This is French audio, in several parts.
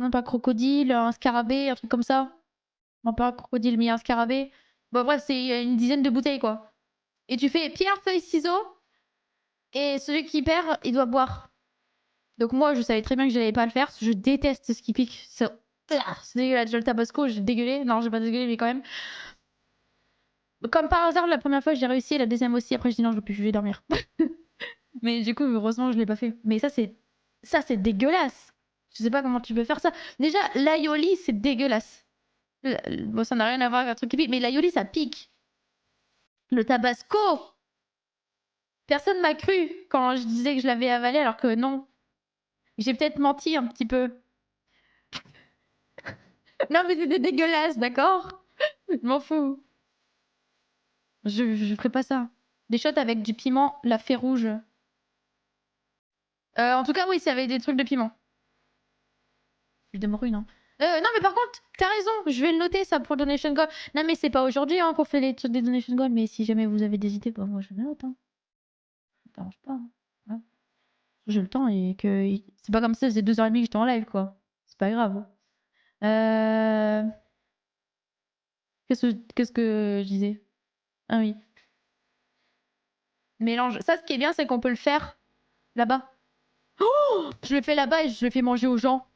Non, pas crocodile, un scarabée, un truc comme ça. Non, pas un crocodile, mais un scarabée. Bon, bref, c'est une dizaine de bouteilles, quoi. Et tu fais pierre, feuille, ciseaux. Et celui qui perd, il doit boire. Donc moi, je savais très bien que j'allais pas le faire. Je déteste ce qui pique. C'est dégueulasse. Déjà, le tabasco, j'ai dégueulé. Non, j'ai pas dégueulé, mais quand même. Comme par hasard, la première fois, j'ai réussi. La deuxième aussi. Après, je dis non, je vais dormir. Mais du coup, heureusement, je l'ai pas fait. Mais ça, c'est dégueulasse. Je sais pas comment tu peux faire ça. Déjà, l'aioli, c'est dégueulasse. Bon, ça n'a rien à voir avec un truc qui pique. Mais l'aioli, ça pique. Le tabasco, personne m'a cru quand je disais que je l'avais avalé, alors que non. J'ai peut-être menti un petit peu. Non, mais c'était dégueulasse, d'accord? Je m'en fous. Je ferai pas ça. Des shots avec du piment, la fée rouge. En tout cas, oui, ça avait des trucs de piment. Je démorue, non? Non, mais par contre, t'as raison, je vais le noter ça pour Donation Gold. Non, mais c'est pas aujourd'hui hein, qu'on fait les trucs des Donation Gold, mais si jamais vous avez des idées, bah, moi je note. Hein. Ça t'arrange pas. Hein. Ouais. J'ai le temps et que. C'est pas comme ça, c'est 2h30 que j'étais en live, quoi. C'est pas grave. Euh... Qu'est-ce que je disais? Ah oui. Mélange. Ça, ce qui est bien, c'est qu'on peut le faire là-bas. Oh, je le fais là-bas et je le fais manger aux gens.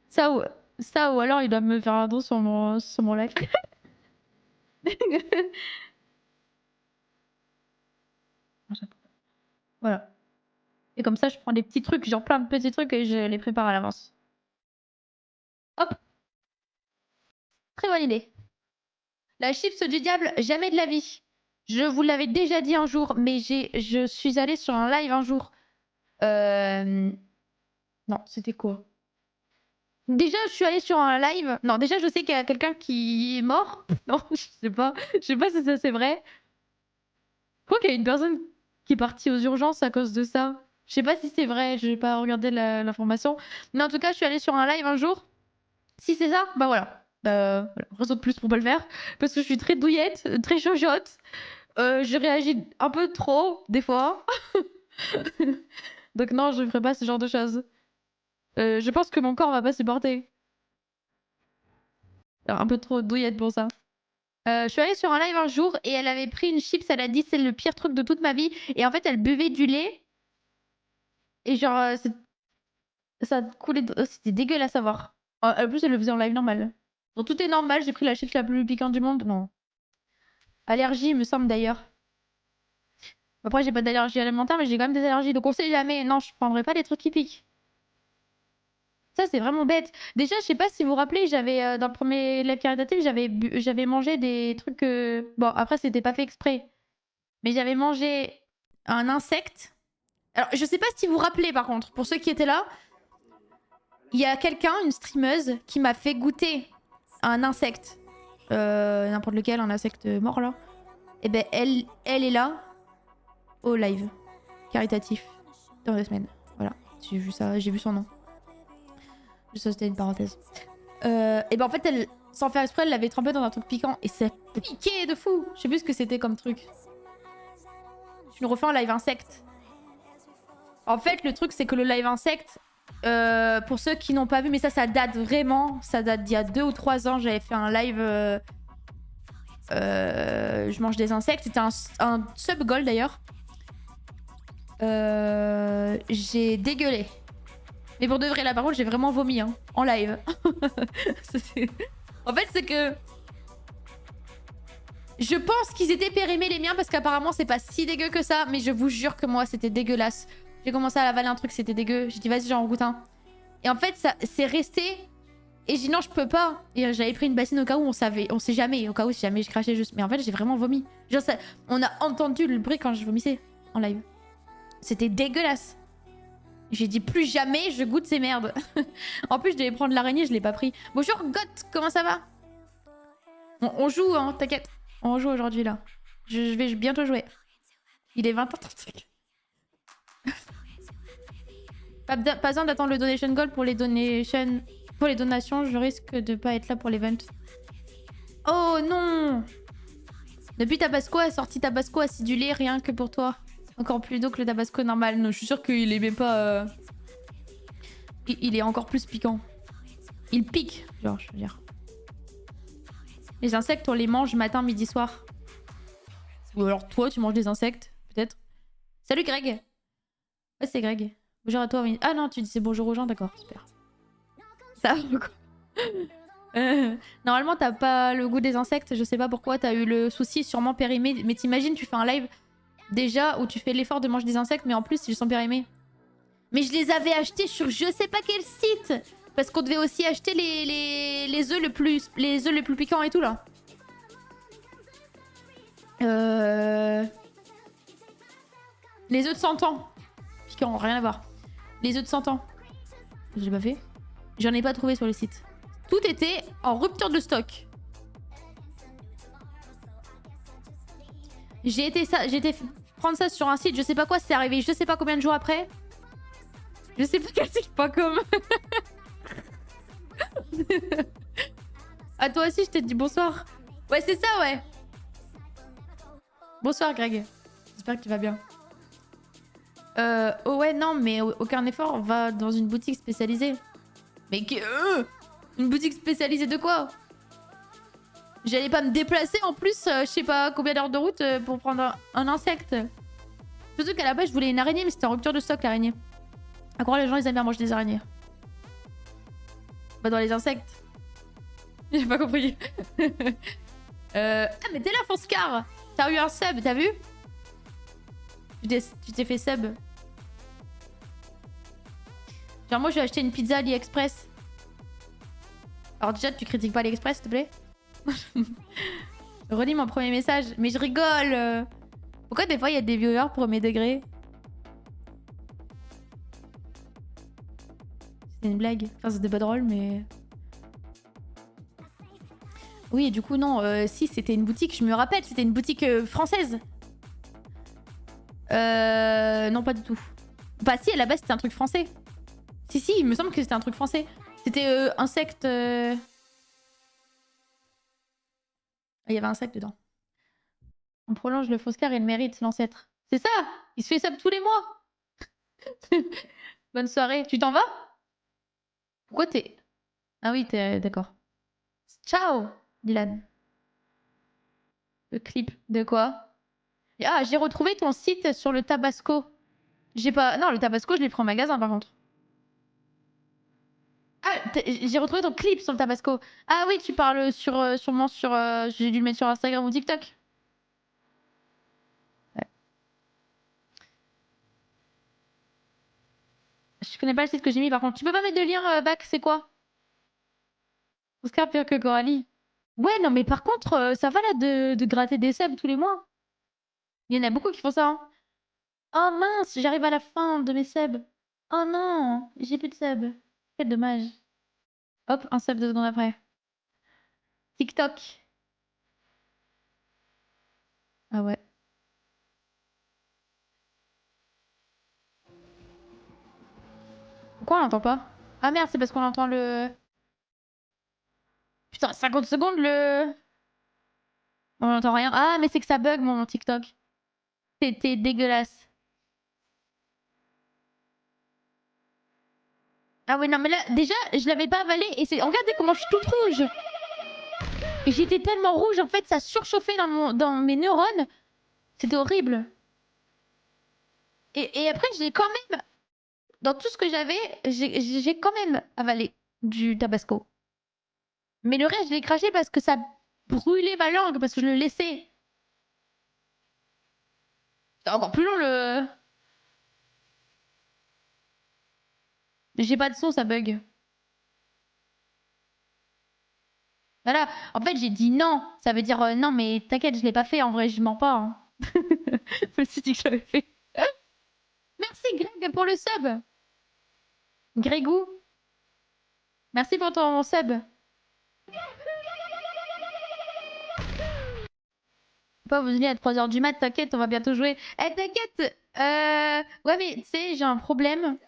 Ça ou, ça ou alors ils doivent me faire un don sur mon live. Voilà. Et comme ça, je prends des petits trucs, genre plein de petits trucs et je les prépare à l'avance. Hop, très bonne idée. La chips du diable, jamais de la vie. Je vous l'avais déjà dit un jour, mais je suis allée sur un live un jour. Non, c'était quoi? Déjà, je suis allée sur un live. Non, déjà, je sais qu'il y a quelqu'un qui est mort. Non, je sais pas. Je sais pas si ça c'est vrai. Je crois qu'il y a une personne qui est partie aux urgences à cause de ça. Je sais pas si c'est vrai, je vais pas regarder l'information. Mais en tout cas, je suis allée sur un live un jour. Si c'est ça, bah voilà. Voilà. Raison de plus pour pas le faire. Parce que je suis très douillette, très chochotte. Je réagis un peu trop, des fois. Donc non, je ferai pas ce genre de choses. Je pense que mon corps va pas supporter. Un peu trop douillette pour ça. Je suis allée sur un live un jour et elle avait pris une chips, elle a dit c'est le pire truc de toute ma vie. Et en fait, elle buvait du lait. Et genre, ça coulait. C'était dégueulasse à voir. En plus, elle le faisait en live normal. Donc tout est normal, j'ai pris la chips la plus piquante du monde. Non. Allergie, il me semble d'ailleurs. Après, j'ai pas d'allergie alimentaire, mais j'ai quand même des allergies. Donc on sait jamais. Non, je prendrai pas les trucs qui piquent. Ça, c'est vraiment bête. Déjà, je sais pas si vous vous rappelez, j'avais dans le premier live caritatif, j'avais mangé des trucs. Bon, après, c'était pas fait exprès. Mais j'avais mangé un insecte. Alors, je sais pas si vous vous rappelez, par contre, pour ceux qui étaient là, il y a quelqu'un, une streameuse, qui m'a fait goûter un insecte. N'importe lequel, un insecte mort, là. Et ben, elle est là, au live caritatif, dans 2 semaines. Voilà, j'ai vu ça, j'ai vu son nom. Juste ça, c'était une parenthèse. Et ben en fait, elle, sans faire exprès, elle l'avait trempé dans un truc piquant et ça piquait de fou. Je sais plus ce que c'était comme truc. Je nous refais un live insecte. En fait, le truc, c'est que le live insecte, pour ceux qui n'ont pas vu, mais ça date vraiment. Ça date d'il y a 2 ou 3 ans. J'avais fait un live. Je mange des insectes. C'était un sub gold d'ailleurs. J'ai dégueulé. Mais pour de vrai, là, par contre, j'ai vraiment vomi hein, en live. En fait, c'est que je pense qu'ils étaient périmés les miens parce qu'apparemment, c'est pas si dégueu que ça. Mais je vous jure que moi, c'était dégueulasse. J'ai commencé à avaler un truc, c'était dégueu. J'ai dit, vas-y, j'en goûte un. Et en fait, ça c'est resté. Et j'ai dit, non, je peux pas. Et j'avais pris une bassine au cas où on savait. On sait jamais. Au cas où, si jamais je crachais juste. Mais en fait, j'ai vraiment vomi. Genre, ça, on a entendu le bruit quand je vomissais en live. C'était dégueulasse. J'ai dit plus jamais je goûte ces merdes. En plus, je devais prendre l'araignée, je l'ai pas pris. Bonjour Goth, comment ça va? On joue, hein, t'inquiète. On joue aujourd'hui là. Je vais bientôt jouer. Il est 20h35. Pas besoin d'attendre le donation gold pour les donations. Pour les donations, je risque de pas être là pour l'event. Oh non! Depuis Tabasco a sorti Tabasco acidulé rien que pour toi. Encore plus d'eau que le tabasco normal. Non, je suis sûre qu'il aimait pas... Il est encore plus piquant. Il pique, genre, je veux dire. Les insectes, on les mange matin, midi, soir. Ou alors toi, tu manges des insectes, peut-être. Salut Greg. Ouais, c'est Greg. Bonjour à toi. Ah non, tu disais bonjour aux gens, d'accord, super. Ça va quoi. Normalement, t'as pas le goût des insectes. Je sais pas pourquoi t'as eu le souci, sûrement périmé. Mais t'imagines, tu fais un live déjà où tu fais l'effort de manger des insectes, mais en plus, ils sont périmés. Mais je les avais achetés sur je sais pas quel site. Parce qu'on devait aussi acheter les œufs les œufs les plus piquants et tout là. Les œufs de 100 ans. Piquant, rien à voir. Les œufs de 100 ans. Je l'ai pas fait. J'en ai pas trouvé sur le site. Tout était en rupture de stock. J'ai été prendre ça sur un site, je sais pas quoi, c'est arrivé je sais pas combien de jours après. Je sais pas quel site.com. À toi aussi, je t'ai dit bonsoir. Ouais, c'est ça, ouais. Bonsoir, Greg. J'espère que tu vas bien. Oh ouais, non, mais aucun effort. On va dans une boutique spécialisée. Mais une boutique spécialisée de quoi? J'allais pas me déplacer en plus, je sais pas combien d'heures de route pour prendre un insecte. Surtout qu'à la base, je voulais une araignée, mais c'était en rupture de stock, l'araignée. À croire les gens, ils aiment bien manger des araignées. Bah, dans les insectes. J'ai pas compris. Ah, mais t'es là, Fonscar. T'as eu un sub, t'as vu? Tu t'es fait sub. Genre, moi, je vais acheter une pizza AliExpress. Alors, déjà, tu critiques pas AliExpress, s'il te plaît? Je relis mon premier message. Mais je rigole. Pourquoi des fois, il y a des viewers premier degré? C'est une blague. Enfin, c'était pas drôle, mais... Oui, et du coup, non. Si, c'était une boutique, je me rappelle. C'était une boutique française. Non, pas du tout. Bah si, à la base, c'était un truc français. Si, il me semble que c'était un truc français. C'était insecte... Il y avait un insecte dedans. On prolonge le Foscar et le mérite, l'ancêtre. C'est ça! Il se fait sub tous les mois! Bonne soirée. Tu t'en vas? Pourquoi t'es... Ah oui, t'es... D'accord. Ciao, Dylan. Le clip de quoi? Ah, j'ai retrouvé ton site sur le Tabasco. J'ai pas... Non, le Tabasco, je l'ai pris en magasin, par contre. Ah, j'ai retrouvé ton clip sur le Tabasco. Ah oui, tu parles sûrement sur... J'ai dû le mettre sur Instagram ou TikTok. Ouais. Je connais pas le site que j'ai mis, par contre. Tu peux pas mettre de lien back, c'est quoi? Oscar pire que Coralie. Ouais, non, mais par contre, ça va là de gratter des subs tous les mois. Il y en a beaucoup qui font ça. Hein. Oh mince, j'arrive à la fin de mes subs. Oh non, j'ai plus de subs. Quel dommage. Hop, un sub 2 secondes après. TikTok. Ah ouais. Pourquoi on l'entend pas? Ah merde, c'est parce qu'on entend le... Putain, 50 secondes le... On n'entend rien. Ah, mais c'est que ça bug mon TikTok. C'était dégueulasse. Ah ouais, non, mais là, déjà, je l'avais pas avalé et c'est... Regardez comment je suis toute rouge. Et j'étais tellement rouge, en fait, ça surchauffait dans mes neurones. C'était horrible. Et après, j'ai quand même... Dans tout ce que j'avais, j'ai quand même avalé du tabasco. Mais le reste, je l'ai craché parce que ça brûlait ma langue, parce que je le laissais. C'est encore plus long, le... J'ai pas de son, ça bug. Voilà. En fait, j'ai dit non. Ça veut dire non, mais t'inquiète, je l'ai pas fait. En vrai, je mens pas. Hein. Je me suis dit que je l'avais fait. Merci, Greg, pour le sub. Grégou. Merci pour ton sub. Pas vous dire à 3h du mat, t'inquiète, on va bientôt jouer. Eh, t'inquiète. Ouais, mais tu sais, j'ai un problème.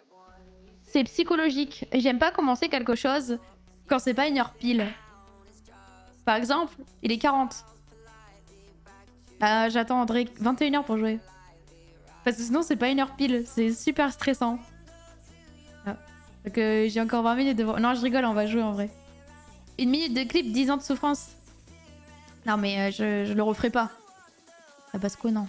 C'est psychologique. J'aime pas commencer quelque chose quand c'est pas une heure pile. Par exemple, il est 40. J'attendrai 21h pour jouer. Parce que sinon, c'est pas 1h pile. C'est super stressant. Ah. Donc j'ai encore 20 minutes de... Non, je rigole, on va jouer en vrai. 1 minute de clip, 10 ans de souffrance. Non, mais je le referai pas. Tabasco, non.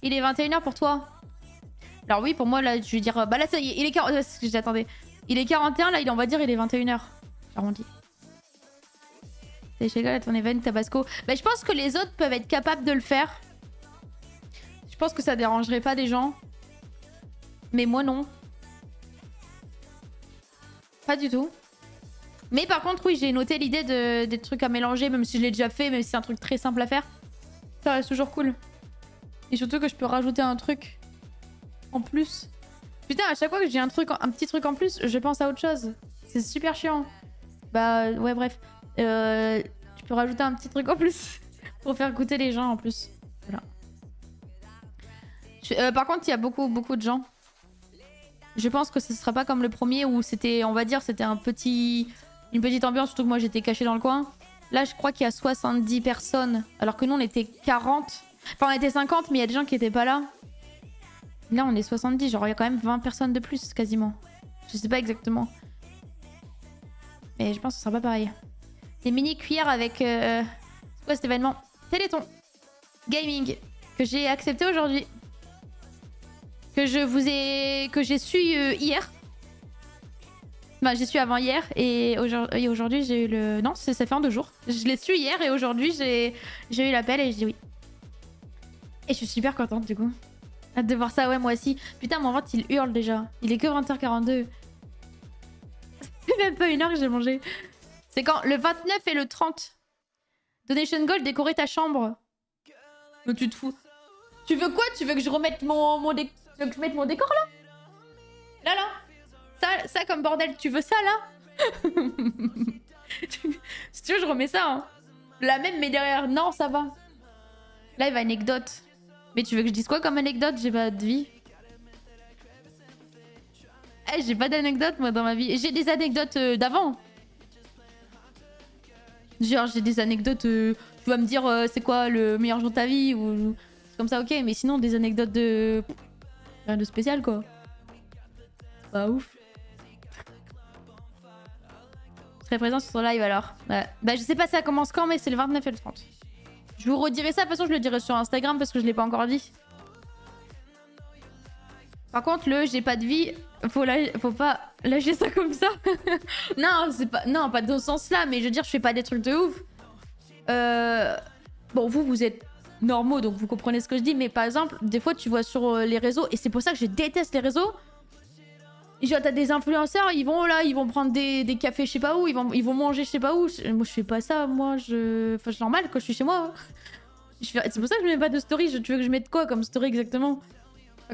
Il est 21h pour toi. Alors oui, pour moi, là, je vais dire... Bah là, ça y est, il est 40... J'attendais. Il est 41, là, on va dire il est 21h. J'arrondis. C'est chez à ton event Tabasco. Bah, je pense que les autres peuvent être capables de le faire. Je pense que ça dérangerait pas des gens. Mais moi, non. Pas du tout. Mais par contre, oui, j'ai noté l'idée des trucs à mélanger, même si je l'ai déjà fait, même si c'est un truc très simple à faire. Ça reste toujours cool. Et surtout que je peux rajouter un truc en plus. Putain, à chaque fois que j'ai un petit truc en plus, je pense à autre chose. C'est super chiant. Bah, ouais, bref. Tu peux rajouter un petit truc en plus pour faire goûter les gens en plus. Voilà. Par contre, il y a beaucoup de gens. Je pense que ce sera pas comme le premier où c'était, on va dire, c'était une petite ambiance, surtout que moi j'étais cachée dans le coin. Là, je crois qu'il y a 70 personnes, alors que nous on était 40. Enfin, on était 50, mais il y a des gens qui étaient pas là. Là, on est 70, genre il y a quand même 20 personnes de plus, quasiment. Je sais pas exactement. Mais je pense que ce sera pas pareil. Des mini cuillères avec... C'est quoi cet événement? Téléthon. Gaming. Que j'ai accepté aujourd'hui. Que j'ai su hier. Enfin, j'ai su avant hier. Et aujourd'hui, j'ai eu le... Non, ça fait en 2 jours. Je l'ai su hier et aujourd'hui, j'ai eu l'appel et je dis oui. Et je suis super contente du coup. Hâte de voir ça, ouais, moi aussi. Putain, mon ventre, il hurle déjà. Il est que 20h42. C'est même pas 1 heure que j'ai mangé. C'est quand? Le 29 et le 30. Donation Gold, décorer ta chambre. Mais tu te fous. Tu veux quoi? Tu veux que je remette mon décor là? Là. Ça comme bordel, tu veux ça là? Si tu veux, je remets ça. Hein. La même, mais derrière. Non, ça va. Live anecdote. Mais tu veux que je dise quoi comme anecdote? J'ai pas de vie. Eh, j'ai pas d'anecdote moi dans ma vie. J'ai des anecdotes d'avant. Genre, j'ai des anecdotes. Tu vas me dire c'est quoi le meilleur jour de ta vie ou comme ça, ok. Mais sinon, des anecdotes de. Rien de spécial quoi. Pas ouf. Je serai présent sur son live alors. Ouais. Bah, je sais pas ça commence quand, mais c'est le 29 et le 30. Je vous redirai ça. De toute façon, je le dirai sur Instagram parce que je l'ai pas encore dit. Par contre, le j'ai pas de vie, faut pas lâcher ça comme ça. Non, c'est pas. Non, pas dans ce sens-là, mais je veux dire, je fais pas des trucs de ouf. Bon, vous êtes normaux, donc vous comprenez ce que je dis, mais par exemple, des fois, tu vois sur les réseaux, et c'est pour ça que je déteste les réseaux. Genre, t'as des influenceurs, ils vont là, ils vont prendre des cafés, je sais pas où, ils vont manger, je sais pas où. Moi, je fais pas ça, moi, Enfin, c'est normal quand je suis chez moi. C'est pour ça que je mets pas de story. Tu veux que je mette quoi comme story exactement?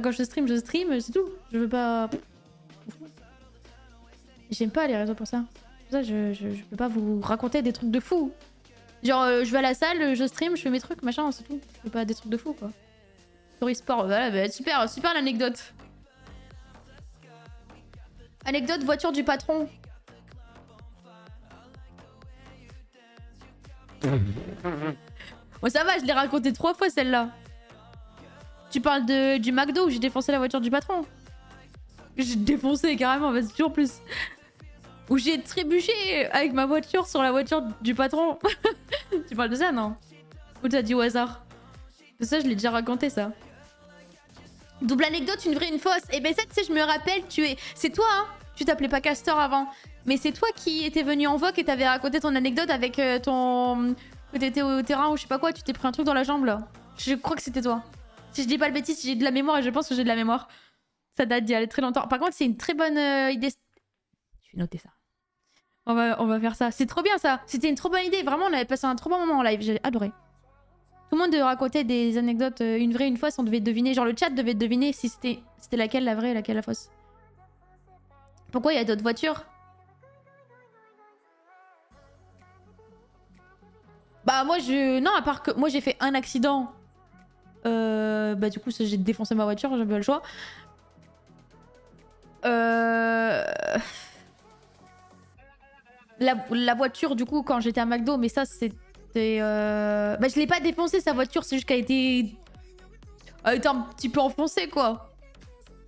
Quand je stream, c'est tout. Je veux pas... J'aime pas les réseaux pour ça. Pour ça, je peux pas vous raconter des trucs de fou. Genre, je vais à la salle, je stream, je fais mes trucs, machin, c'est tout. Je fais pas des trucs de fou, quoi. Story sport, voilà, bah, super l'anecdote. Anecdote voiture du patron. Bon, ça va, je l'ai raconté 3 fois celle-là. Tu parles du McDo où j'ai défoncé la voiture du patron. J'ai défoncé carrément, vas-y, toujours plus. Où j'ai trébuché avec ma voiture sur la voiture du patron. Tu parles de ça, non? Ou t'as dit au hasard? Ça, je l'ai déjà raconté, ça. Double anecdote, une vraie, une fausse. Et ben ça, tu sais, je me rappelle, c'est toi, hein? Tu t'appelais pas Castor avant. Mais c'est toi qui étais venu en vogue et t'avais raconté ton anecdote avec ton... Que t'étais au terrain ou je sais pas quoi, tu t'es pris un truc dans la jambe, là. Je crois que c'était toi. Si je dis pas le bêtise, si j'ai de la mémoire, et je pense que j'ai de la mémoire. Ça date d'il y a très longtemps. Par contre, c'est une très bonne idée. Je vais noter ça. On va faire ça. C'est trop bien, ça. C'était une trop bonne idée. Vraiment, on avait passé un trop bon moment en live. J'ai adoré. Tout le monde racontait des anecdotes, une vraie, une fausse. On devait deviner. Genre, le chat devait deviner si c'était laquelle la vraie et laquelle la fausse. Pourquoi il y a d'autres voitures? Bah, moi, non, à part que moi, j'ai fait un accident. Bah, du coup, j'ai défoncé ma voiture. J'avais pas le choix. La voiture, du coup, quand j'étais à McDo, mais ça, c'était... Bah je l'ai pas défoncé sa voiture, c'est juste qu'elle était... Elle était un petit peu enfoncée quoi.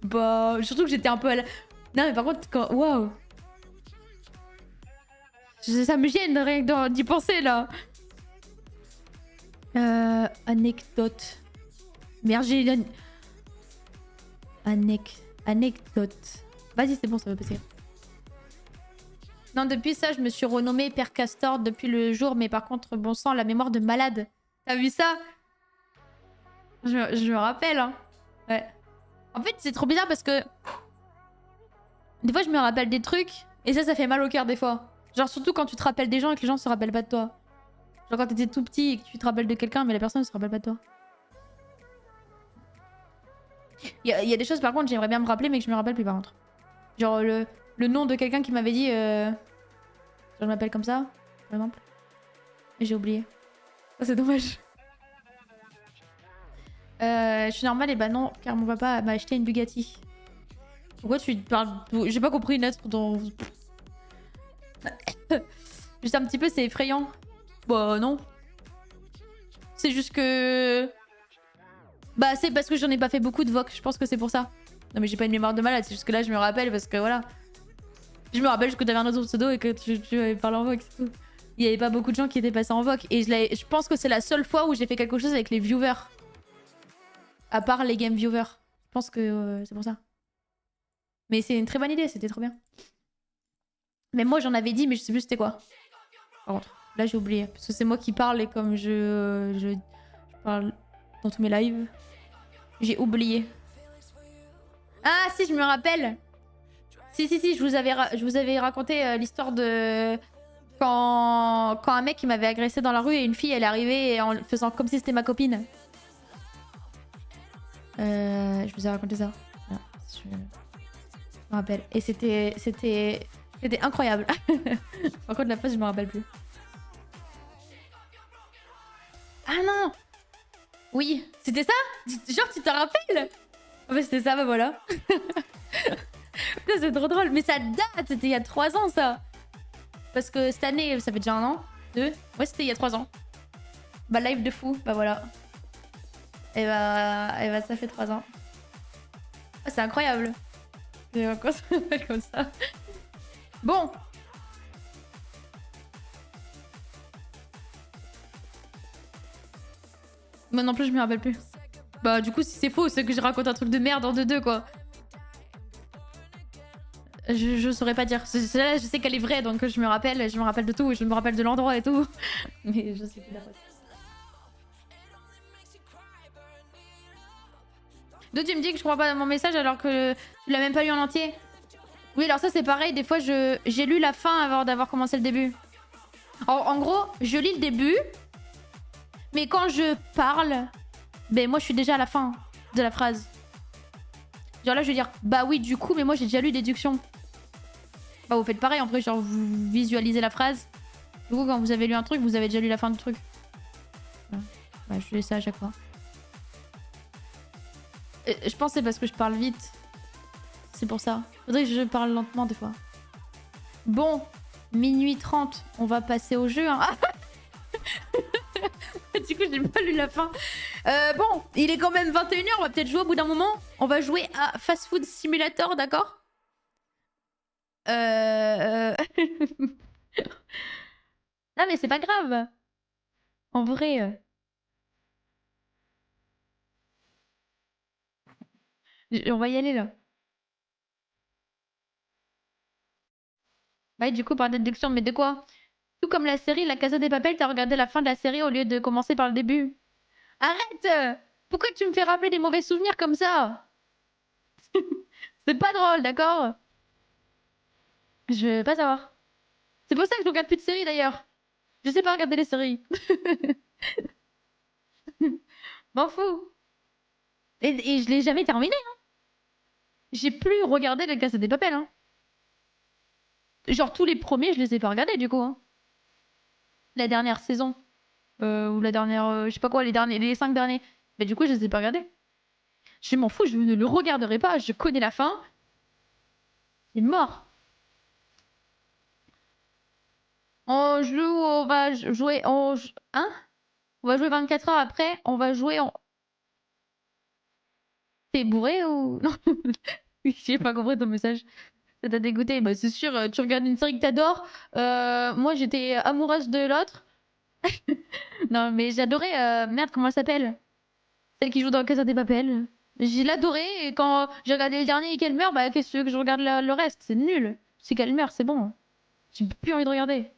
Bah surtout que j'étais un peu à la... Non mais par contre quand... Waouh. Ça me gêne rien que d'y penser là. Anecdote. Merde j'ai une... Anecdote. Vas-y c'est bon ça va passer. Non, depuis ça, je me suis renommée Père Castor depuis le jour, mais par contre, bon sang, la mémoire de malade. T'as vu ça? Je me rappelle, hein. Ouais. En fait, c'est trop bizarre parce que... Des fois, je me rappelle des trucs, et ça fait mal au cœur des fois. Genre, surtout quand tu te rappelles des gens et que les gens se rappellent pas de toi. Genre, quand t'étais tout petit et que tu te rappelles de quelqu'un, mais la personne ne se rappelle pas de toi. Il y a des choses, par contre, j'aimerais bien me rappeler, mais que je me rappelle plus, par contre. Genre, le nom de quelqu'un qui m'avait dit... Je m'appelle comme ça, par exemple. Et j'ai oublié. Ça, c'est dommage. Je suis normale et bah non, car mon papa m'a acheté une Bugatti. Pourquoi tu parles... J'ai pas compris une lettre dont... Juste un petit peu, c'est effrayant. Bah non. C'est juste que... Bah c'est parce que j'en ai pas fait beaucoup de voc, je pense que c'est pour ça. Non mais j'ai pas une mémoire de malade, c'est juste que là je me rappelle parce que voilà. Je me rappelle juste que t'avais un autre pseudo et que tu avais parlé en voc, c'est tout. Il y avait pas beaucoup de gens qui étaient passés en voc. Et je pense que c'est la seule fois où j'ai fait quelque chose avec les viewers. À part les game viewers. Je pense que c'est pour ça. Mais c'est une très bonne idée, c'était trop bien. Mais moi j'en avais dit, mais je sais plus c'était quoi. Par contre, là j'ai oublié. Parce que c'est moi qui parle et comme je parle dans tous mes lives, j'ai oublié. Ah si, je me rappelle. Si, je vous avais raconté l'histoire de... Quand un mec il m'avait agressé dans la rue et une fille elle est arrivée en faisant comme si c'était ma copine. Je vous ai raconté ça. Voilà, je me rappelle. Et c'était incroyable. Par contre la phrase je me rappelle plus. Ah non. Oui, c'était ça? Genre tu te rappelles? En fait c'était ça, bah voilà. C'est trop drôle. Mais ça date, c'était il y a 3 ans ça. Parce que cette année, ça fait déjà 1 an. 2. Ouais, c'était il y a 3 ans. Bah live de fou, bah voilà. Et bah ça fait 3 ans. Ah, c'est incroyable. C'est encore comme ça. Bon. Moi non plus, je me rappelle plus. Bah du coup, si c'est faux, c'est que je raconte un truc de merde en 2-2 quoi. Je saurais pas dire. Celle-là, je sais qu'elle est vraie, donc je me rappelle de tout, je me rappelle de l'endroit et tout. Mais je sais plus la phrase. D'où tu me dis que je crois pas dans mon message alors que tu l'as même pas lu en entier? Oui, alors ça c'est pareil, des fois j'ai lu la fin avant d'avoir commencé le début. En gros, je lis le début, mais quand je parle, ben moi je suis déjà à la fin de la phrase. Genre là je vais dire, bah oui du coup, mais moi j'ai déjà lu déduction. Bah vous faites pareil en vrai, genre vous visualisez la phrase. Du coup quand vous avez lu un truc, vous avez déjà lu la fin du truc. Bah je fais ça à chaque fois. Je pense que c'est parce que je parle vite. C'est pour ça. Faudrait que je parle lentement des fois. Bon, minuit 30, on va passer au jeu. Hein. Du coup, j'ai pas lu la fin. Bon, il est quand même 21 h, on va peut-être jouer au bout d'un moment. On va jouer à Fast Food Simulator, d'accord? Non, mais c'est pas grave. En vrai. On va y aller là. Ouais, du coup, par déduction, mais de quoi? Tout comme la série La Casa des Papel, t'as regardé la fin de la série au lieu de commencer par le début. Arrête! Pourquoi tu me fais rappeler des mauvais souvenirs comme ça? C'est pas drôle, d'accord? Je veux pas savoir. C'est pour ça que je regarde plus de séries d'ailleurs. Je sais pas regarder les séries. M'en fous. Et je l'ai jamais terminé. Hein. J'ai plus regardé La Casa des Papel. Hein. Genre tous les premiers, je les ai pas regardés du coup. Hein. La dernière saison. Ou la dernière... je sais pas quoi, les 5 derniers. Mais du coup, je les ai pas regardés. Je m'en fous, je ne le regarderai pas. Je connais la fin. C'est mort. On va jouer, hein? On va jouer 24 heures après, on va jouer en... T'es bourré ou... Non, j'ai pas compris ton message. Ça t'a dégoûté? Bah c'est sûr, tu regardes une série que t'adores. Moi j'étais amoureuse de l'autre. Non mais j'adorais... Merde, comment elle s'appelle? Celle qui joue dans Casa de Papel. J'ai l'adoré et quand j'ai regardé le dernier et qu'elle meurt, bah qu'est-ce que tu veux que je regarde le reste? C'est nul. C'est qu'elle meurt, c'est bon. J'ai plus envie de regarder.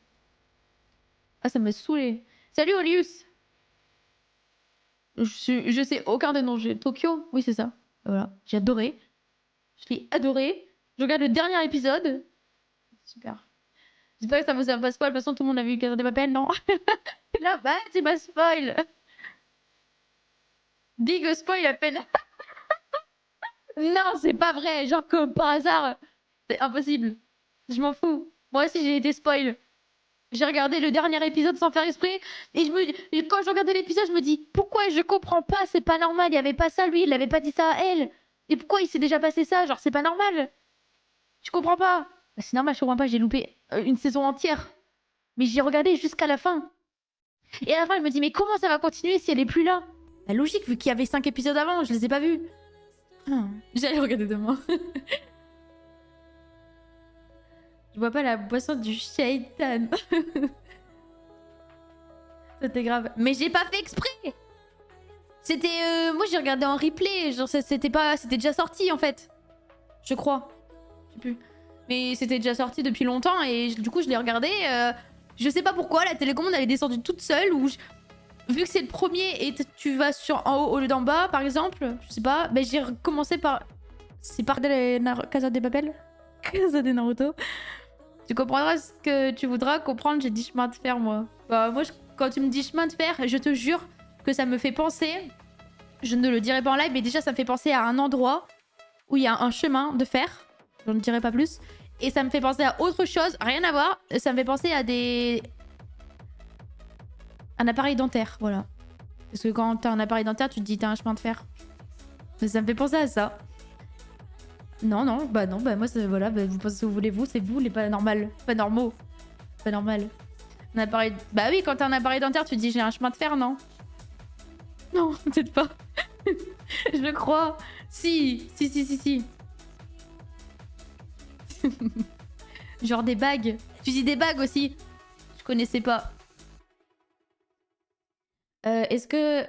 Ah, ça m'a saoulé. Salut Olius! Je sais aucun des noms. J'ai Tokyo? Oui, c'est ça. Voilà. J'ai adoré. Je l'ai adoré. Je regarde le dernier épisode. Super. J'espère que ça vous a pas spoil. De toute façon, tout le monde a vu Casa de Papel, non? Là, bah, tu m'as spoil. Dis que spoil à peine. Non, c'est pas vrai. Genre, comme par hasard. C'est impossible. Je m'en fous. Moi aussi, j'ai été spoil. J'ai regardé le dernier épisode sans faire exprès. Et quand je regardais l'épisode, je me dis, pourquoi je comprends pas? C'est pas normal. Il y avait pas ça, lui. Il avait pas dit ça à elle. Et pourquoi il s'est déjà passé ça? Genre, c'est pas normal. Je comprends pas. Bah, c'est normal, je comprends pas. J'ai loupé une saison entière. Mais j'ai regardé jusqu'à la fin. Et à la fin, je me dis, mais comment ça va continuer si elle est plus là? Bah, logique, vu qu'il y avait 5 épisodes avant, je les ai pas vus. J'allais regarder demain. Je bois pas la boisson du shaitan. C'était grave. Mais j'ai pas fait exprès. C'était... moi, j'ai regardé en replay. Genre, c'était pas... C'était déjà sorti, en fait. Je crois. Je sais plus. Mais c'était déjà sorti depuis longtemps et du coup, je l'ai regardé. Je sais pas pourquoi, la télécommande, elle est descendue toute seule ou... Vu que c'est le premier et tu vas sur en haut au lieu d'en bas, par exemple, je sais pas, ben j'ai recommencé par... C'est par Casa de Papel? Casa de Naruto. Tu comprendras ce que tu voudras comprendre, j'ai dit chemin de fer, moi. Bah, moi, quand tu me dis chemin de fer, je te jure que ça me fait penser... Je ne le dirai pas en live, mais déjà, ça me fait penser à un endroit où il y a un chemin de fer. Je ne dirai pas plus. Et ça me fait penser à autre chose, rien à voir. Ça me fait penser à un appareil dentaire, voilà. Parce que quand t'as un appareil dentaire, tu te dis t'as un chemin de fer. Mais ça me fait penser à ça. Non, non, bah moi, voilà, bah, vous pensez ce que vous voulez, c'est vous les pas normal. Pas normaux. Pas normal. Un appareil... Bah oui, quand t'as un appareil dentaire, tu te dis j'ai un chemin de fer, non? Non, peut-être pas. Je le crois. Si. Genre des bagues. Tu dis des bagues aussi. Je connaissais pas. Est-ce que